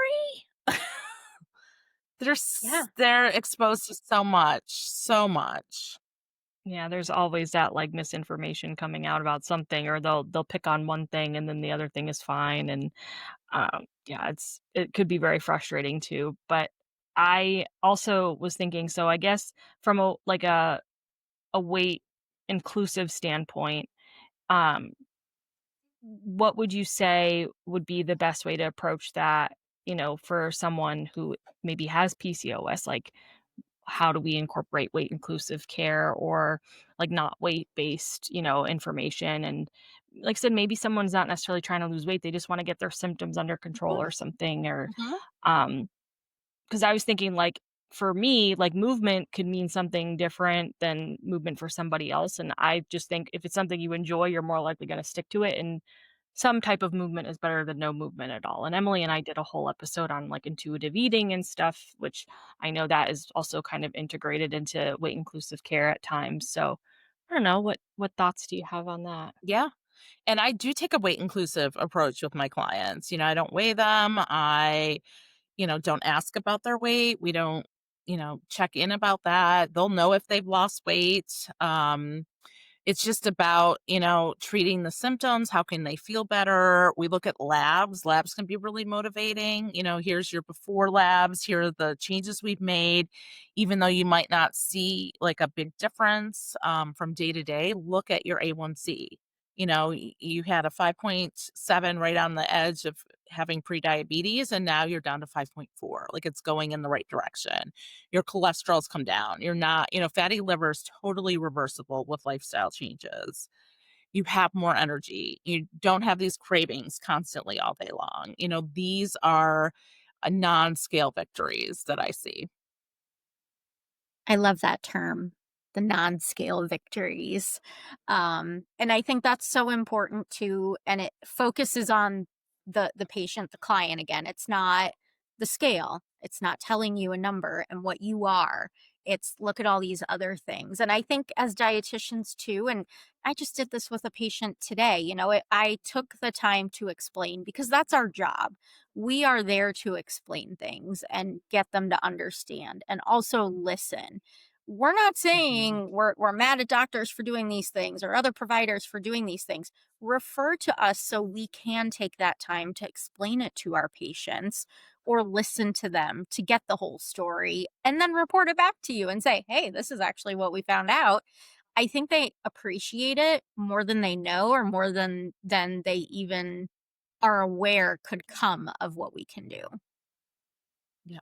Yeah. They're exposed to so much, so much. Yeah, there's always that like misinformation coming out about something, or they'll pick on one thing and then the other thing is fine. And yeah, it could be very frustrating too. But I also was thinking, so I guess from a weight inclusive standpoint, um, what would you say would be the best way to approach that? For someone who maybe has PCOS, like how do we incorporate weight inclusive care, or like not weight based, information? And like I said, maybe someone's not necessarily trying to lose weight. They just want to get their symptoms under control Mhm, or something. Or, mhm. um, because I was thinking like for me, like movement could mean something different than movement for somebody else. And I just think if it's something you enjoy, you're more likely going to stick to it. And some type of movement is better than no movement at all. And Emily and I did a whole episode on like intuitive eating and stuff, which I know that is also kind of integrated into weight inclusive care at times. So I don't know, what thoughts do you have on that? Yeah. And I do take a weight inclusive approach with my clients. I don't weigh them. I, don't ask about their weight. We don't, check in about that. They'll know if they've lost weight. It's just about, treating the symptoms. How can they feel better? We look at labs. Labs can be really motivating. Here's your before labs. Here are the changes we've made. Even though you might not see like a big difference from day to day, look at your A1C. You had a 5.7 right on the edge of having prediabetes, and now you're down to 5.4. Like, it's going in the right direction. Your cholesterol's come down. You're not, fatty liver is totally reversible with lifestyle changes. You have more energy. You don't have these cravings constantly all day long. These are non-scale victories that I see. I love that term, the non-scale victories. And I think that's so important too. And it focuses on the patient, the client again. It's not the scale. It's not telling you a number and what you are. It's look at all these other things. And I think as dietitians too, and I just did this with a patient today, I took the time to explain because that's our job. We are there to explain things and get them to understand and also listen. We're not Mhm. saying we're mad at doctors for doing these things or other providers for doing these things. Refer to us so we can take that time to explain it to our patients or listen to them to get the whole story and then report it back to you and say, hey, this is actually what we found out. I think they appreciate it more than they know or more than they even are aware could come of what we can do. Yeah,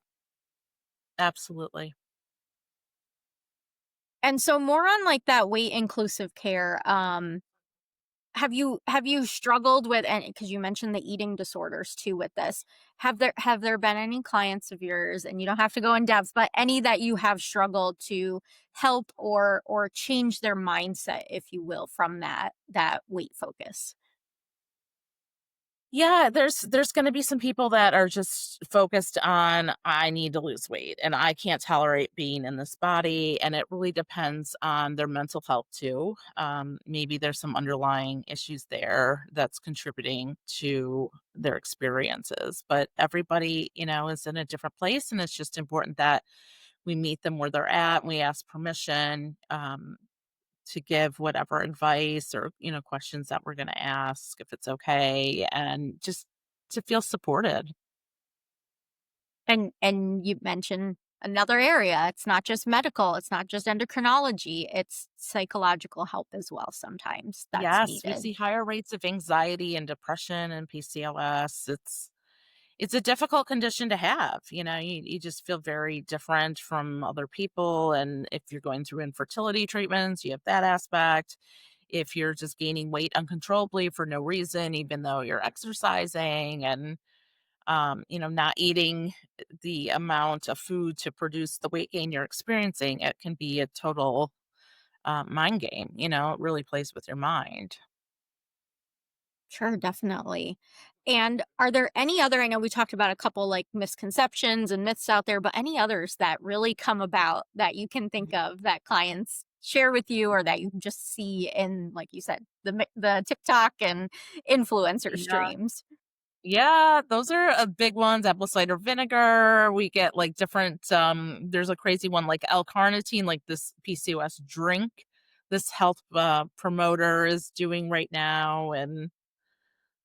absolutely. And so more on like that weight inclusive care, have you struggled with, and because you mentioned the eating disorders too with this, have there been any clients of yours, and you don't have to go in depth, but any that you have struggled to help or change their mindset, if you will, from that weight focus? Yeah, there's gonna be some people that are just focused on, "I need to lose weight, and I can't tolerate being in this body," and it really depends on their mental health too. Maybe there's some underlying issues there that's contributing to their experiences, but everybody, is in a different place, and it's just important that we meet them where they're at, and we ask permission, to give whatever advice or, questions that we're gonna ask, if it's okay, and just to feel supported. And you mentioned another area. It's not just medical, it's not just endocrinology, it's psychological help as well sometimes that's Yes, we needed. see higher rates of anxiety and depression and PCOS. It's a difficult condition to have, you just feel very different from other people, and if you're going through infertility treatments, you have that aspect. If you're just gaining weight uncontrollably for no reason, even though you're exercising and not eating the amount of food to produce the weight gain you're experiencing, it can be a total mind game. It really plays with your mind. Sure, definitely. And are there any other, I know we talked about a couple like misconceptions and myths out there, but any others that really come about that you can think of that clients share with you or that you just see in, like you said, the TikTok and influencer Yeah. streams? Yeah, those are big ones. Apple cider vinegar. We get like different. There's a crazy one like L-carnitine, like this PCOS drink. This health promoter is doing right now, and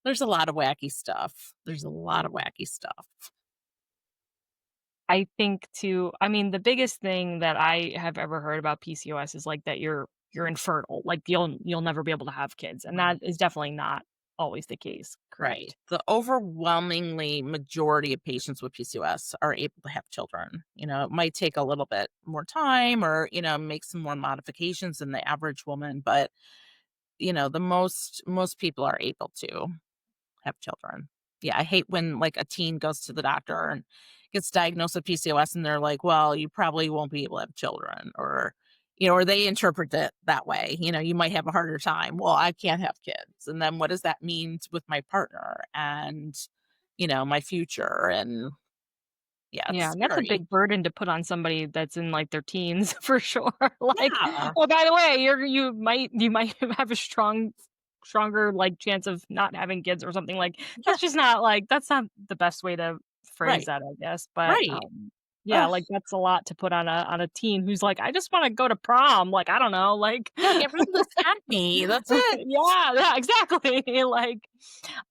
there's a lot of wacky stuff. There's a lot of wacky stuff. I think too, I mean, the biggest thing that I have ever heard about PCOS is like that you're infertile, like you'll never be able to have kids, and that is definitely not always the case, Right. correct? The overwhelmingly majority of patients with PCOS are able to have children. It might take a little bit more time or, make some more modifications than the average woman, but the most people are able to have children. Yeah, I hate when like a teen goes to the doctor and gets diagnosed with PCOS and they're like, "Well, you probably won't be able to have children," or or they interpret it that way. You might have a harder time. Well, I can't have kids, and then what does that mean with my partner and my future? And yeah, Yeah, it's and that's a scary. big burden to put on somebody that's in, like, their teens for sure, like, Yeah, "Oh, by the way, you might have a stronger, like, chance of not having kids," or something, like, yeah, that's not the best way to phrase right, that, I guess, but, right. yeah, Ugh, like, that's a lot to put on a teen who's like, "I just wanna go to prom," like, I don't know, like yeah, get rid of this acne. That's it. Yeah, yeah, exactly, like,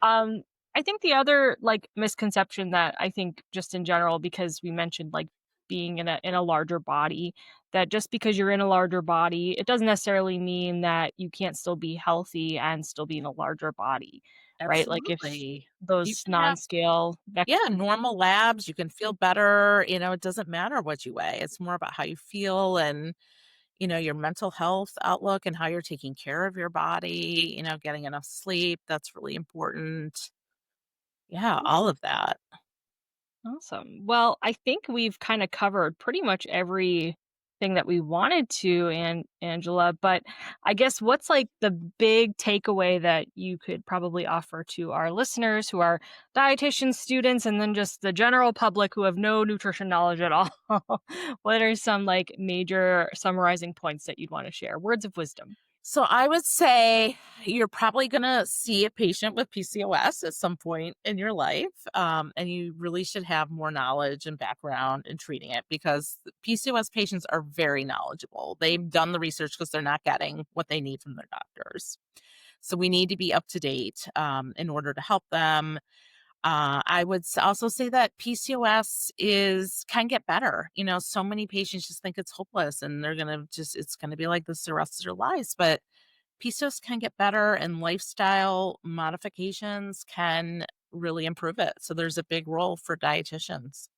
um, I think the other, like, misconception that I think just in general, because we mentioned, like, being in a larger body, that just because you're in a larger body, it doesn't necessarily mean that you can't still be healthy and still be in a larger body, right? Like if Absolutely. You those can have non-scale Yeah, normal labs, you can feel better, it doesn't matter what you weigh. It's more about how you feel and, your mental health outlook and how you're taking care of your body, getting enough sleep, that's really important. Yeah, all of that. Awesome. Well, I think we've kind of covered pretty much everything that we wanted to, and Angela, but I guess what's like the big takeaway that you could probably offer to our listeners who are dietitian students and then just the general public who have no nutrition knowledge at all? What are some like major summarizing points that you'd want to share? Words of wisdom. So I would say you're probably going to see a patient with PCOS at some point in your life. And you really should have more knowledge and background in treating it because PCOS patients are very knowledgeable. They've done the research because they're not getting what they need from their doctors. So we need to be up to date in order to help them. I would also say that PCOS can get better. So many patients just think it's hopeless and it's going to be like this the rest of their lives. But PCOS can get better and lifestyle modifications can really improve it. So there's a big role for dietitians.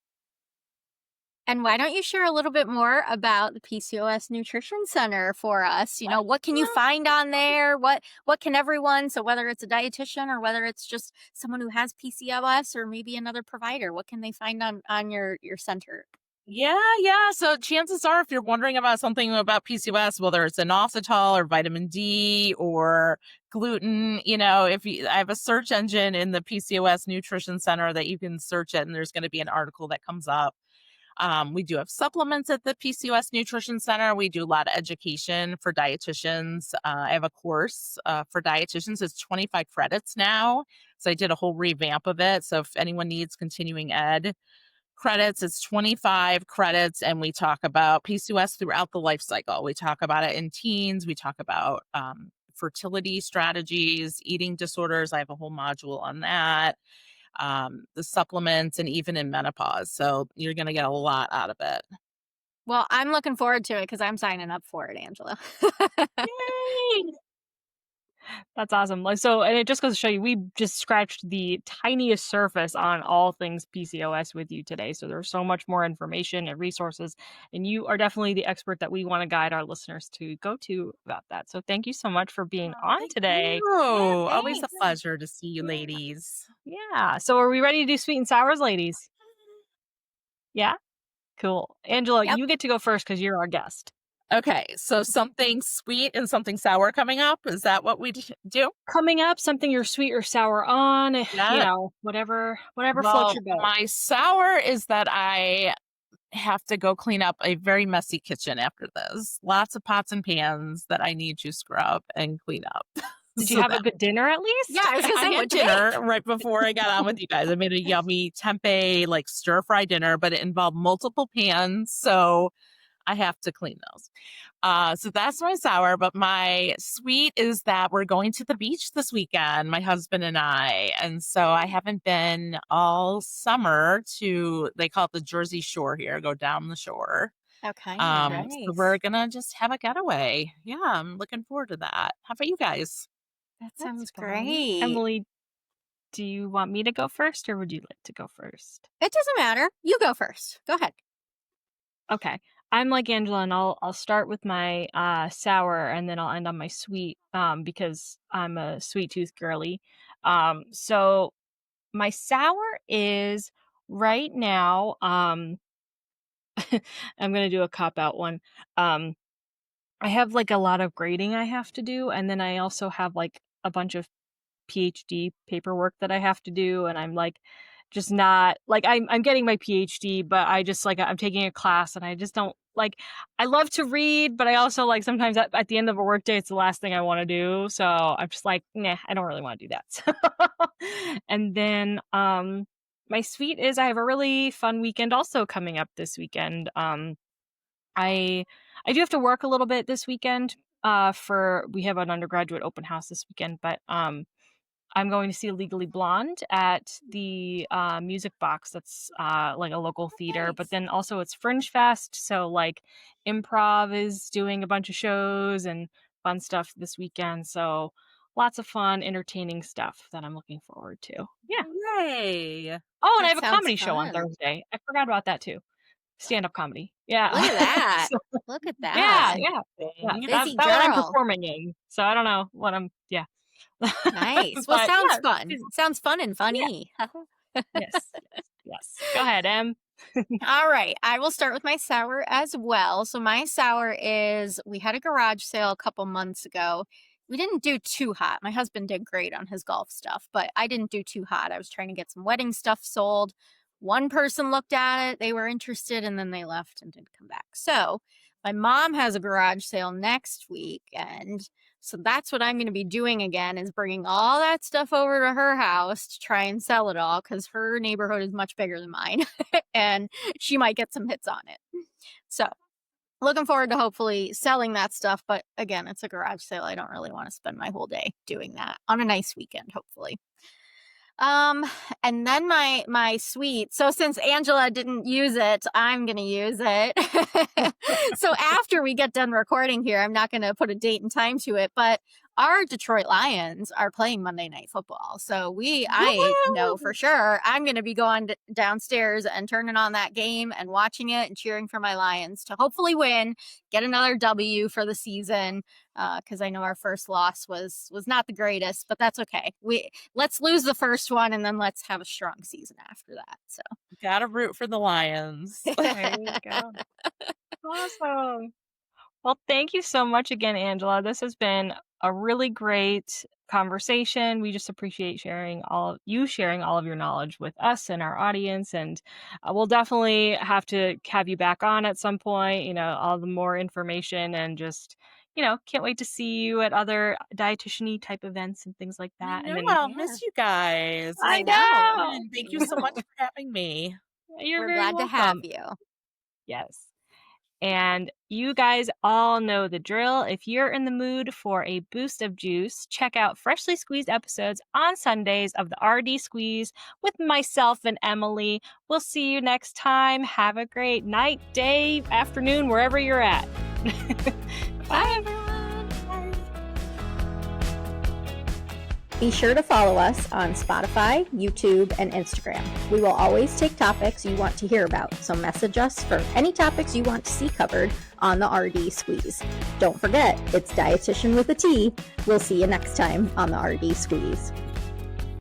And why don't you share a little bit more about the PCOS Nutrition Center for us? What can you find on there? What can everyone, so whether it's a dietitian or whether it's just someone who has PCOS or maybe another provider, what can they find on your center? Yeah. So chances are, if you're wondering about something about PCOS, whether it's inositol or vitamin D or gluten, I have a search engine in the PCOS Nutrition Center that you can search it, and there's going to be an article that comes up. We do have supplements at the PCOS Nutrition Center. We do a lot of education for dietitians. I have a course for dietitians. It's 25 credits now. So I did a whole revamp of it. So if anyone needs continuing ed credits, it's 25 credits. And we talk about PCOS throughout the life cycle. We talk about it in teens. We talk about fertility strategies, eating disorders. I have a whole module on that, the supplements, and even in menopause. So you're going to get a lot out of it. Well, I'm looking forward to it because I'm signing up for it, Angela. Yay! That's awesome. Like, so, and it just goes to show you, we just scratched the tiniest surface on all things PCOS with you today. So there's so much more information and resources, and you are definitely the expert that we want to guide our listeners to go to about that. So thank you so much for being Oh, on thank today. you. Yeah, Always a thanks. pleasure to see you, Yeah. ladies. Yeah. So are we ready to do sweet and sours, ladies? Yeah. Cool. Angela, Yep. you get to go first because you're our guest. Okay, so something sweet and something sour coming up. Is that what we do? Coming up, something you're sweet or sour on, Yeah. whatever floats Well, your boat. my sour is that I have to go clean up a very messy kitchen after this. Lots of pots and pans that I need to scrub and clean up. Did you So have a that good dinner at Yeah, least? I was gonna I say, had what'd you dinner make? right before I got on with you guys. I made a yummy tempeh, like stir fry dinner, but it involved multiple pans. So I have to clean those. So that's my sour, but my sweet is that we're going to the beach this weekend, my husband and I. And so I haven't been all summer they call it the Jersey Shore here, go down the shore. Okay, So we're nice. gonna just have a getaway. Yeah, I'm looking forward to that. How about you guys? That That's sounds fun. great. Emily, do you want me to go first or would you like to go first? It doesn't matter. You go first. Go ahead. Okay. I'm like Angela and I'll start with my sour and then I'll end on my sweet because I'm a sweet tooth girly. So my sour is right now I'm going to do a cop out one. Um I have like a lot of grading I have to do and then I also have like a bunch of PhD paperwork that I have to do, and I'm like just not like I'm getting my PhD, but I just like I'm taking a class and I just don't like I love to read, but I also like sometimes at the end of a workday it's the last thing I want to do. So I'm just like, nah, I don't really want to do that. And then my sweet is I have a really fun weekend also coming up this weekend. I I do have to work a little bit this weekend for we have an undergraduate open house this weekend, but I'm going to see Legally Blonde at the Music Box. That's like a local theater. But Nice. then also it's Fringe Fest, so like improv is doing a bunch of shows and fun stuff this weekend. So lots of fun, entertaining stuff that I'm looking forward to. Yeah. Yay. Oh, and I That have a sounds comedy show on fun. Thursday. I forgot about that too. Stand-up comedy. Yeah. Look at that. So, Look at yeah, that. yeah. Yeah. Thing. That's Busy that what I'm girl. performing in. So I don't know what I'm yeah. Nice. Well, But sounds yeah, fun. busy. Sounds fun and Yeah. funny. Yes, yes, yes. Go ahead, Em. All right. I will start with my sour as well. So my sour is we had a garage sale a couple months ago. We didn't do too hot. My husband did great on his golf stuff, but I didn't do too hot. I was trying to get some wedding stuff sold. One person looked at it, they were interested, and then they left and didn't come back. So my mom has a garage sale next week, and so that's what I'm going to be doing again is bringing all that stuff over to her house to try and sell it all because her neighborhood is much bigger than mine and she might get some hits on it. So looking forward to hopefully selling that stuff. But again, it's a garage sale. I don't really want to spend my whole day doing that on a nice weekend, hopefully. And then my sweet. So since Angela didn't use it, I'm going to use it. So after we get done recording here, I'm not going to put a date and time to it, but our Detroit Lions are playing Monday Night Football. So I know for sure I'm going to be going downstairs and turning on that game and watching it and cheering for my Lions to hopefully win, get another W for the season. Because I know our first loss was not the greatest, but that's okay. Let's lose the first one and then let's have a strong season after that. So Gotta root for the Lions. There you go. Awesome. Well, thank you so much again, Angela. This has been a really great conversation. We just appreciate sharing all of your knowledge with us and our audience. And we'll definitely have to have you back on at some point, all the more information and just, can't wait to see you at other dietitian-y type events and things like I that. know, And then I'll miss you guys. I know. And thank you so much for having me. you're we're very glad to have welcome. you. Yes. And you guys all know the drill. If you're in the mood for a boost of juice, check out freshly squeezed episodes on Sundays of the RD Squeeze with myself and Emily. We'll see you next time. Have a great night, day, afternoon, wherever you're at. Bye, everyone. Bye. Be sure to follow us on Spotify, YouTube, and Instagram. We will always take topics you want to hear about, so message us for any topics you want to see covered on the RD Squeeze. Don't forget, it's Dietitian with a T. We'll see you next time on the RD Squeeze.